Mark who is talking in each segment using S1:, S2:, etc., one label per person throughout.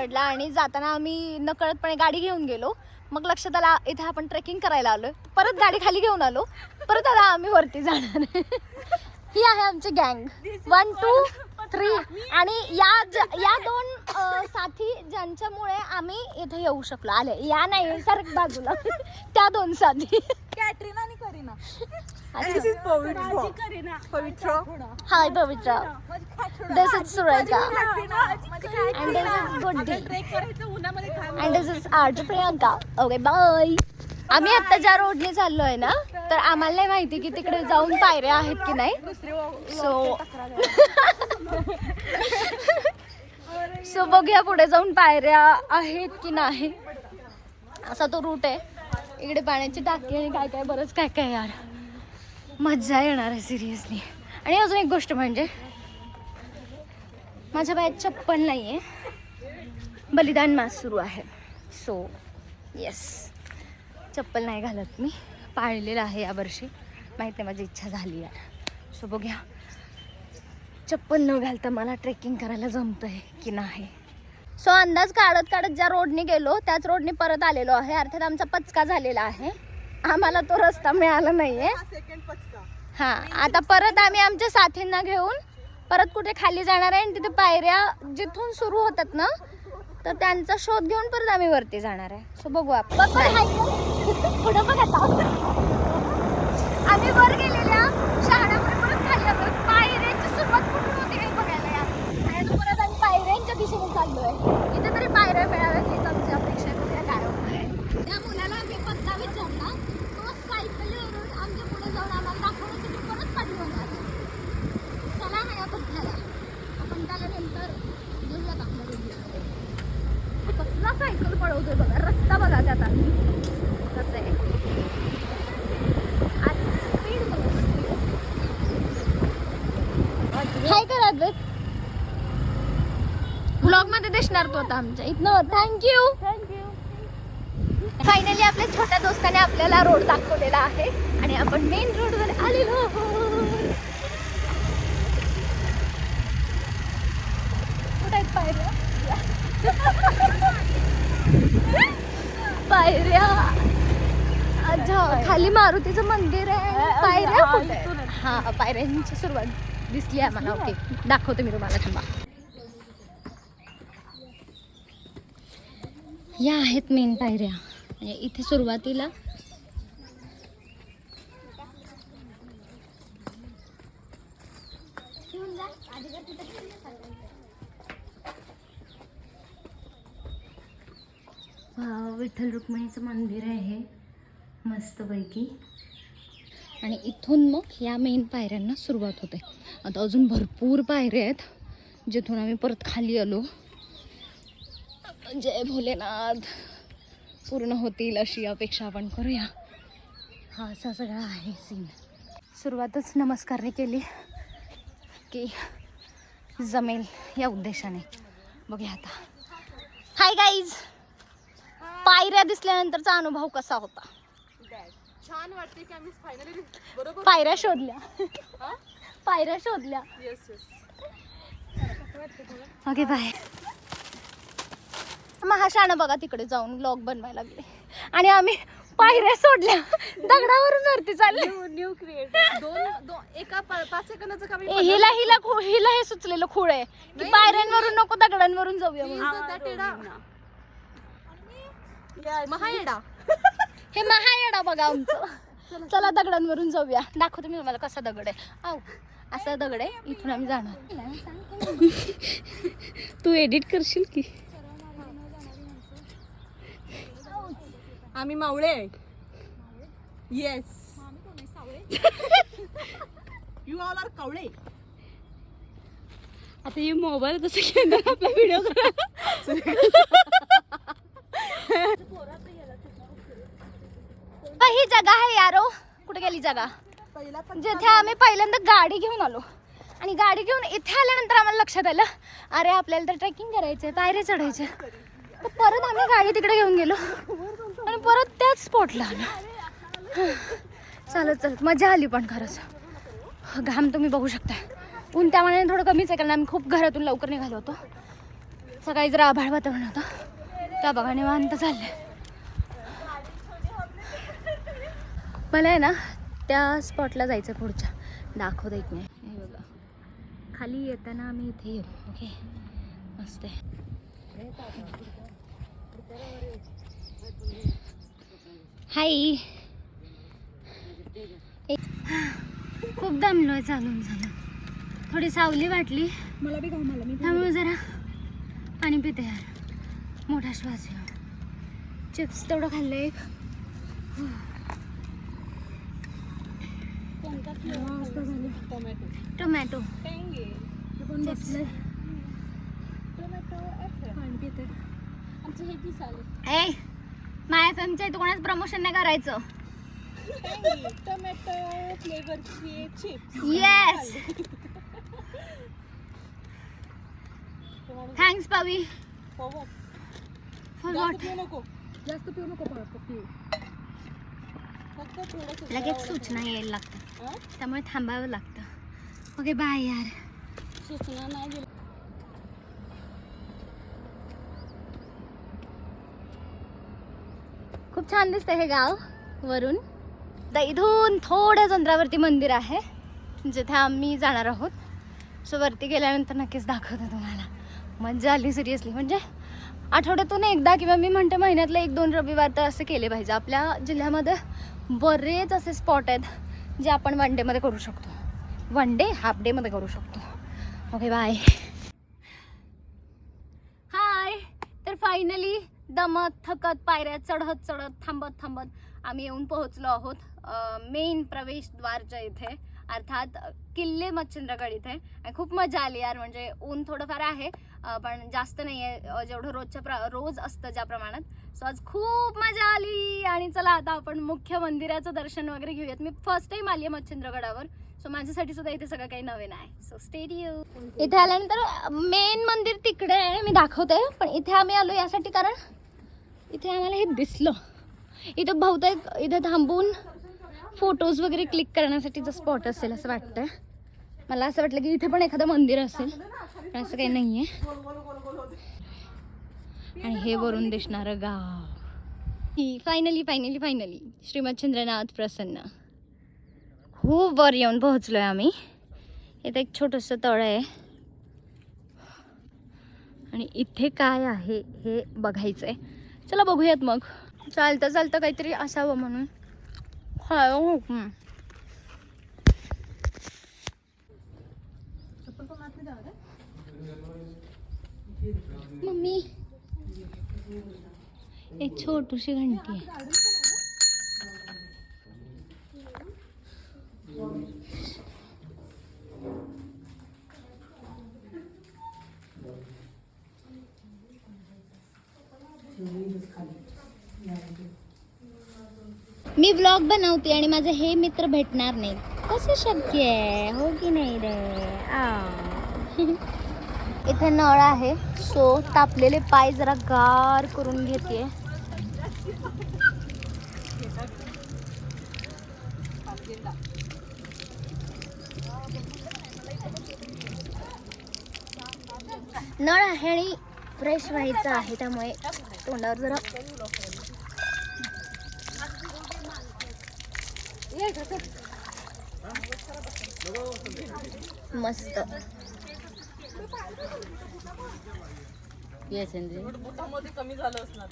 S1: चढला आणि जाताना आम्ही नकळतपणे गाडी घेऊन गेलो. मग लक्षात आला इथे आपण ट्रेकिंग करायला आलोय. परत गाडी खाली घेऊन आलो. परत आता आम्ही वरती जाणार. ही आहे आमची गँग 1 2 3. आणि या दोन साथी ज्यांच्यामुळे आम्ही इथे येऊ शकलो. आले या नाही सारख बाजूला. त्या दोन साथी
S2: कॅटरीना आणि करीना.
S3: This is Pavitra.
S1: High Pavitra. This is Sureka. And this is Goody. And this is Arju Priyanka. Okay, bye. आम्ही आता ज्या रोडने चाललोय ना तर आम्हाला नाही माहिती की तिकडे जाऊन पायऱ्या आहेत की नाही. सो बघूया पुढे जाऊन पायऱ्या आहेत की नाही. असा तो रूट आहे. इकडे पाण्याची टाकी आणि काय काय बरंच काय काय यार. मज्जा येणार आहे सिरियसली. आणि अजून एक गोष्ट म्हणजे माझ्या पायात चप्पल नाही आहे. बलिदान मास सुरू आहे. सो येस चप्पल नाही घालत मी. पाळलेलं आहे यावर्षी. माहीत नाही माझी इच्छा झाली यार. सो बघूया चप्पल न घालता मला ट्रेकिंग करायला जमतंय की नाही. सो अंदाज काढत काढत ज्या रोडने गेलो त्याच रोडने परत आलेलो आहे. अर्थात आमचा पचका झालेला आहे. आम्हाला तो रस्ता मिळाला नाहीये. हा आता परत आम्ही आमच्या साथींना घेऊन परत कुठे खाली जाणार आहे. आणि तिथे पायऱ्या जिथून सुरू होतात ना तर त्यांचा शोध घेऊन परत आम्ही वरती जाणार आहे. सो बघू आपण. पुढे बघ आता आम्ही वर गेलेल्या शहरामध्ये परत खाली आलो. पायऱ्यांची सुरुवात कुठून होती काही बघायला यार. आणि परत आम्ही पायऱ्यांच्या दिशेने चाललोय. इथे तरी पायऱ्या मिळाव्यात हीच आमची अपेक्षा आहे. बघूया काय होतं. त्या मुलाला आम्ही पत्ता विचारला. तो सायकलीवरून आमच्या पुढे जाऊन आम्हाला दाखवण्यासाठी परत पाठवणार. चला ना या पत्त्याला आपण त्याला नंतर घेऊया आपल्या व्हिडिओमध्ये. कसला सायकल पळवतोय बघा. रस्ता बघा त्यात आम्ही कसं आहे. आज स्पीड बघा. काय करा ब्लॉग मध्ये दिसणार तो आता आमच्या इथनं. थँक्यू. फायनली आपल्या छोट्या दोस्ताने आपल्याला रोड दाखवलेला आहे आणि आपण मेन रोड वर आलेलो आहोत. कुठे आहेत पायऱ्या. पायऱ्या अच्छा खाली मारुतीचं मंदिर आहे. पायऱ्या कुठे. हा पायऱ्यांची सुरुवात दिसली आहे मला. ओके दाखवते मी तुम्हाला. थांबा. या आहेत मेन पायऱ्या. इथे सुरुवातीला विठ्ठल रुक्मिणीचं मंदिर आहे हे मस्तपैकी. आणि इथून मग या मेन पायऱ्यांना सुरुवात होते. आता अजून भरपूर पायऱ्या आहेत जिथून आम्ही परत खाली आलो. जय भोलेनाथ पूर्ण होतील अशी अपेक्षा आपण करूया. हा असा सगळा आहे सीन. सुरुवातच नमस्कारने केली की जमेल या उद्देशाने. बघूया आता. Hi guys. पायऱ्या दिसल्यानंतरचा अनुभव कसा होता.
S3: छान वाटते की आम्ही फायनली बरोबर
S1: पायऱ्या शोधल्या. पायऱ्या शोधल्या. Okay bye. महाशान बघा तिकडे जाऊन व्लॉग बनवायला लागले आणि आम्ही पायऱ्या सोडल्या. दगडावरून वरती चालले.
S3: न्यू क्रिएट एका 5 सेकंदाचं काम.
S1: हिला हे सुचलेलं खूळ आहे की पायऱ्यांवरून नको दगडांवरून जाऊया म्हणून.
S3: महायडा.
S1: हे महायडा बघा आमचं. चला दगडांवरून जाऊया. दाखवते मी तुम्हाला कसा दगड आहे. आऊ असा दगड आहे. इथून आम्ही जाणार.
S2: तू एडिट करशील की.
S3: आम्ही मावळे आहे. येस यू ऑल आर कावळे.
S2: आता हे मोबाईल कसं घेणार आपला व्हिडिओ
S1: ही जगा आहे यारो. कुठे गेली जगा. जिथे आम्ही पहिल्यांदा गाडी घेऊन आलो आणि गाडी घेऊन इथे आल्यानंतर आम्हाला लक्षात आलं अरे आपल्याला तर ट्रेकिंग करायचंय. पायऱ्या चढायचे. तर परत आम्ही गाडी तिकडे घेऊन गेलो आणि परत त्याच स्पॉटला आलो. चालत चालत मजा आली. पण खरंच घाम तुम्ही बघू शकता. ऊन त्या मानाने थोडं कमीच आहे कारण आम्ही खूप घरातून लवकर निघालो होतो. सकाळी जरा आभाळ वातावरण होतं, त्या बघा निवांत चाललंय. मला आहे ना त्या स्पॉटला जायचं पुढच्या, दाखवता येत नाही. हे बघा खाली येताना आम्ही इथे येऊ. ओके मस्त आहे. हाय. खूप दमलोय चालून चालून, थोडी सावली वाटली
S2: मला बी घामाला मी
S1: त्यामुळे जरा पाणी पिते यार. मोठा श्वास घेऊ. चिप्स तेवढं खाल्लं एक. Tomato chips.
S2: पाणी पिते. आमचे हे किस आले.
S1: ए माय एफएमच्या इथं कोणाच प्रमोशन नाही करायचं.
S2: टोमॅटो फ्लेवरचे chips.
S1: Yes thanks Pavi. For what?
S2: जास्त पिऊ नको पिऊ.
S1: लगेच सूचना यायला लागतं, त्यामुळे थांबावं लागतं. ओके बाय यार.
S2: सूचना नाही दिली.
S1: खूप छान दिसतंय हे गाव वरून. इथून थोड्याच अंतरावरती मंदिर आहे जिथे आम्ही जाणार आहोत. सो वरती गेल्यानंतर नक्कीच दाखवते तुम्हाला. मजा आली सिरियसली. म्हणजे आठवड्यातून एकदा किंवा मी म्हणते महिन्यातले 1-2 रविवार तर असे केले पाहिजे. आपल्या जिल्ह्यामध्ये बरेच असे स्पॉट आहेत जे आपण वन डेमध्ये करू शकतो, वन डे हाफ डेमध्ये करू शकतो. Okay bye. हाय. तर फायनली दमत थकत पायऱ्या चढत चढत थांबत थांबत आम्ही येऊन पोहोचलो आहोत मेन प्रवेशद्वारच्या इथे, अर्थात किल्ले मच्छिंद्रगड इथे. आणि खूप मजा आली यार. म्हणजे ऊन थोडंफार आहे पण जास्त नाही आहे जेवढं रोज असतं ज्या प्रमाणात. सो आज खूप मजा आली. आणि चला आता आपण मुख्य मंदिराचं दर्शन वगैरे घेऊयात. मी फर्स्ट टाइम आली आहे मच्छिंद्रगडावर, सो माझ्यासाठी सुद्धा इथे सगळं काही नवीन आहे. So stay tuned. इथे आल्यानंतर मेन मंदिर तिकडे आहे, मी दाखवते. पण इथे आम्ही आलो यासाठी कारण इथे आम्हाला हे दिसलं. इथं बहुतेक इथे थांबून फोटोज वगैरे क्लिक करण्यासाठीचं स्पॉट असेल असं वाटतंय मला. असं वाटलं की इथे पण एखादं मंदिर असेल, पण असं काही नाही आहे. आणि हे वरून दिसणारं गाव. Finally finally finally Shri Machhindranath प्रसन्न. खूप वर येऊन पोहोचलोय आम्ही. इथे एक छोटंसं तळ आहे आणि इथे काय आहे हे बघायचंय. चला बघूयात मग. चालतं चालतं काहीतरी असावं म्हणून मम्मी एक छोटीशी घंटी आहे. मी व्लॉग बनवते आणि माझे हे मित्र भेटणार नाही, कसं शक्य आहे? हो की नाही रे? इथे नळ आहे, सो तापलेले पाय जरा गार करून घेते. नळ आहे आणि फ्रेश व्हायचं आहे, त्यामुळे तोंडावर जरा मस्त.
S3: कमी झालं असणार.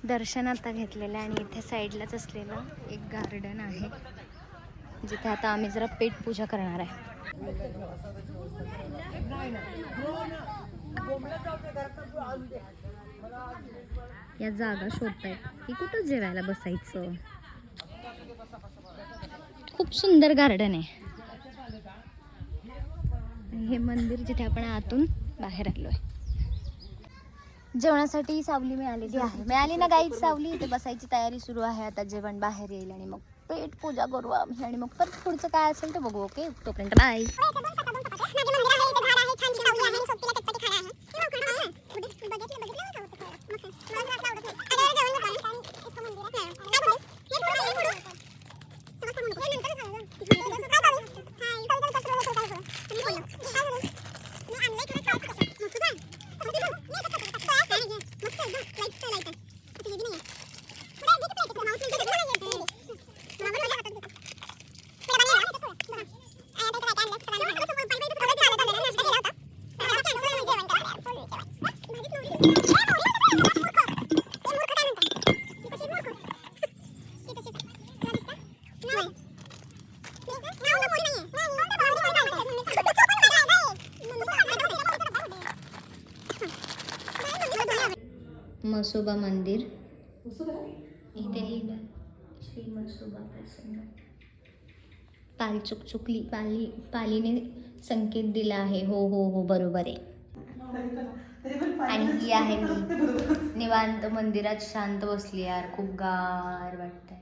S1: दर्शन आता घेतलेलं आणि इथे साईडलाच असलेलं एक गार्डन आहे जिथे आता आम्ही जरा पेट पूजा करणार आहे. या जागा शोधतायत की कुठं जेवायला बसायचं. खूप सुंदर गार्डन आहे. हे मंदिर जिथे आपण आतून बाहेर आलोय. जेवणासाठी सावली मिळाली ना गाईच सावली. इथे बसायची तयारी सुरू आहे. आता जेवण बाहेर येईल आणि मग पेट पूजा करू आम्ही आणि मग परत पुढचं काय असेल ते बघू. ओके, तोपर्यंत बाय. मसोबा मंदिर इथे लिहिलं श्री मसोबा प्रसन्न. पाल चुकली पालीने संकेत दिला आहे. हो हो हो बरोबर आहे. आणि ही आहे मी निवांत मंदिरात शांत बसली यार. खूप गार वाटतंय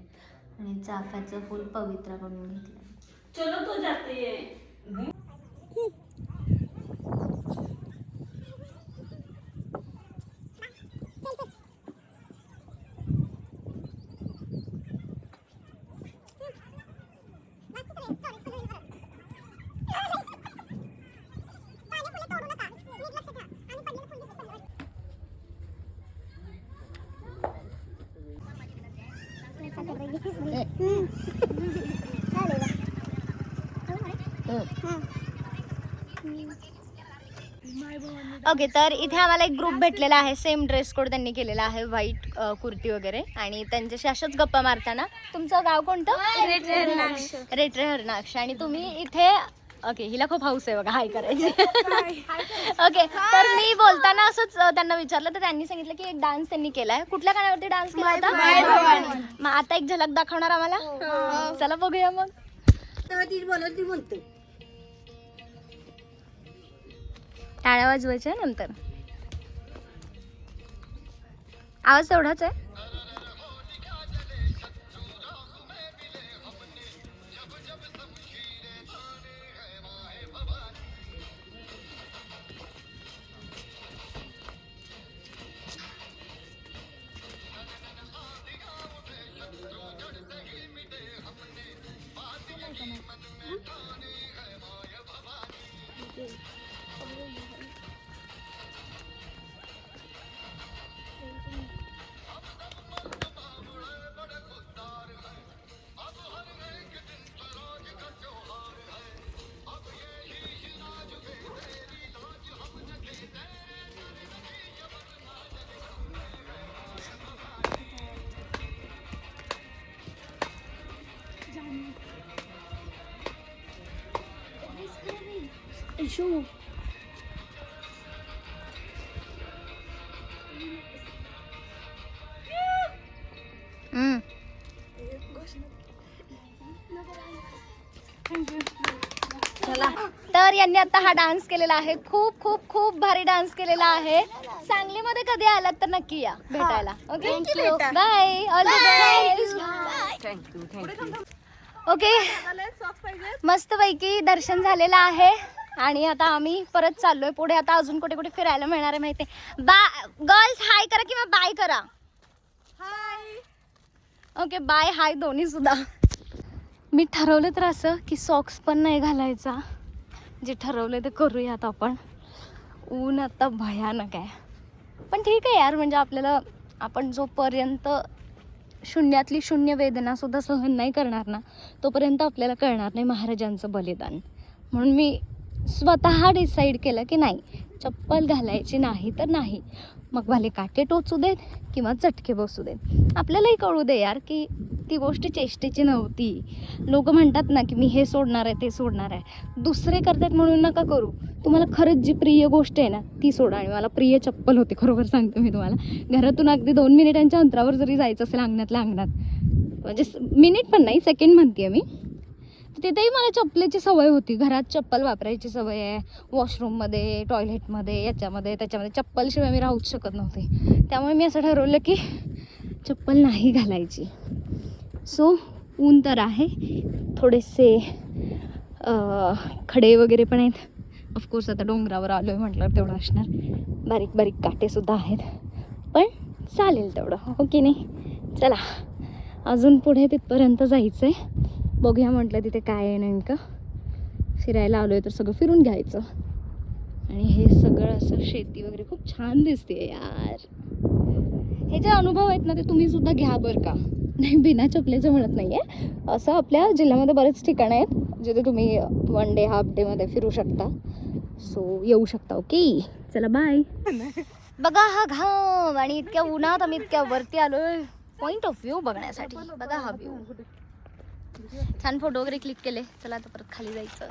S1: आणि चाफ्याचं फुल पवित्र करून घेतलं.
S2: चलो तो जाते है.
S1: ओके, तर इथे आम्हाला एक ग्रुप भेटलेला आहे. सेम ड्रेस कोड त्यांनी केलेला आहे. व्हाईट कुर्ती वगैरे. आणि त्यांच्याशी अशाच गप्पा मारताना. तुमचं गाव कोणतं? रेटरे हरणाक्ष. आणि तुम्ही इथे ओके, हिला खूप हाऊस आहे बघा हाय करायची. ओके, तर मी बोलताना असंच त्यांना विचारलं तर त्यांनी सांगितलं की एक डान्स त्यांनी केलाय. कुठल्या गाण्यावरती डान्स केला होता? मग आता एक झलक दाखवणार आम्हाला? चला बघूया मग. टाळ्या वाजवायच्या नंतर. आवाज तेवढाच आहे. तर यांनी आता हा डान्स केलेला आहे. खूप खूप खूप भारी डान्स केलेला आहे. सांगलीमध्ये कधी आलात तर नक्की या भेटायला. Okay, bye. All the best. Okay, मस्त पैकी दर्शन झालेलं आहे आणि आता आम्ही परत चाललोय पुढे. आता अजून कुठे कुठे फिरायला मिळणार आहे माहिती आहे. गर्ल्स हाय करा किंवा बाय करा. हाय. ओके, बाय हाय दोन्ही सुद्धा. मी ठरवलं तर असं की सॉक्स पण नाही घालायचा. जे ठरवलं ते करूयात आपण. ऊन आता भयानक आहे पण ठीक आहे यार. म्हणजे आपल्याला आपण जोपर्यंत शून्यातली शून्य वेदना सुद्धा सहन नाही करणार ना तोपर्यंत आपल्याला कळणार नाही महाराजांचं बलिदान. म्हणून मी स्वतः डिसाईड केलं की नाही, चप्पल घालायची नाही तर नाही. मग भले काटे टोचू देत किंवा चटके बसू देत. आपल्यालाही कळू दे यार की ती गोष्ट चेष्टेची नव्हती. लोक म्हणतात ना की मी हे सोडणार आहे ते सोडणार आहे. दुसरे करतात म्हणून नका करू. तुम्हाला खरंच जी प्रिय गोष्ट आहे ना ती सोडा. आणि मला प्रिय चप्पल होती खरोखर सांगते मी तुम्हाला. घरातून अगदी 2 मिनिटांच्या अंतरावर जरी जायचं असेल अंगणातल्या अंगणात, म्हणजे मिनिट पण नाही सेकंड म्हणते मी, तिथेही मला चप्पलेची सवय होती. घरात चप्पल वापरायची सवय आहे. वॉशरूममध्ये, टॉयलेटमध्ये, याच्यामध्ये त्याच्यामध्ये चप्पलशिवाय मी राहूच शकत नव्हते. त्यामुळे मी असं ठरवलं की चप्पल नाही घालायची. सो ऊन तर आहे, थोडेसे खडे वगैरे पण आहेत. ऑफकोर्स आता डोंगरावर आलो आहे म्हटलं तेवढं असणार. बारीक बारीक काटेसुद्धा आहेत, पण चालेल तेवढं, हो की नाही. चला अजून पुढे तिथपर्यंत जायचं आहे. बघूया म्हटलं तिथे काय आहे नेमकं. फिरायला आलो आहे तर सगळं फिरून घ्यायचं. आणि हे सगळं असं शेती वगैरे खूप छान दिसते यार. हे जे अनुभव आहेत ना ते तुम्ही सुद्धा घ्या बरं का. नाही बिना चपलेचं म्हणत नाही आहे. असं आपल्या जिल्ह्यामध्ये बरेच ठिकाणं आहेत जिथे तुम्ही 1 डे हाफ डेमध्ये फिरू शकता. सो येऊ शकता. ओके चला बाय. बघा हा घाम आणि इतक्या उन्हात आम्ही इतक्या वरती आलोय पॉइंट ऑफ व्ह्यू बघण्यासाठी. बघा हा व्ह्यू. छान फोटो वगैरे क्लिक केले. चला आता परत खाली जायचं.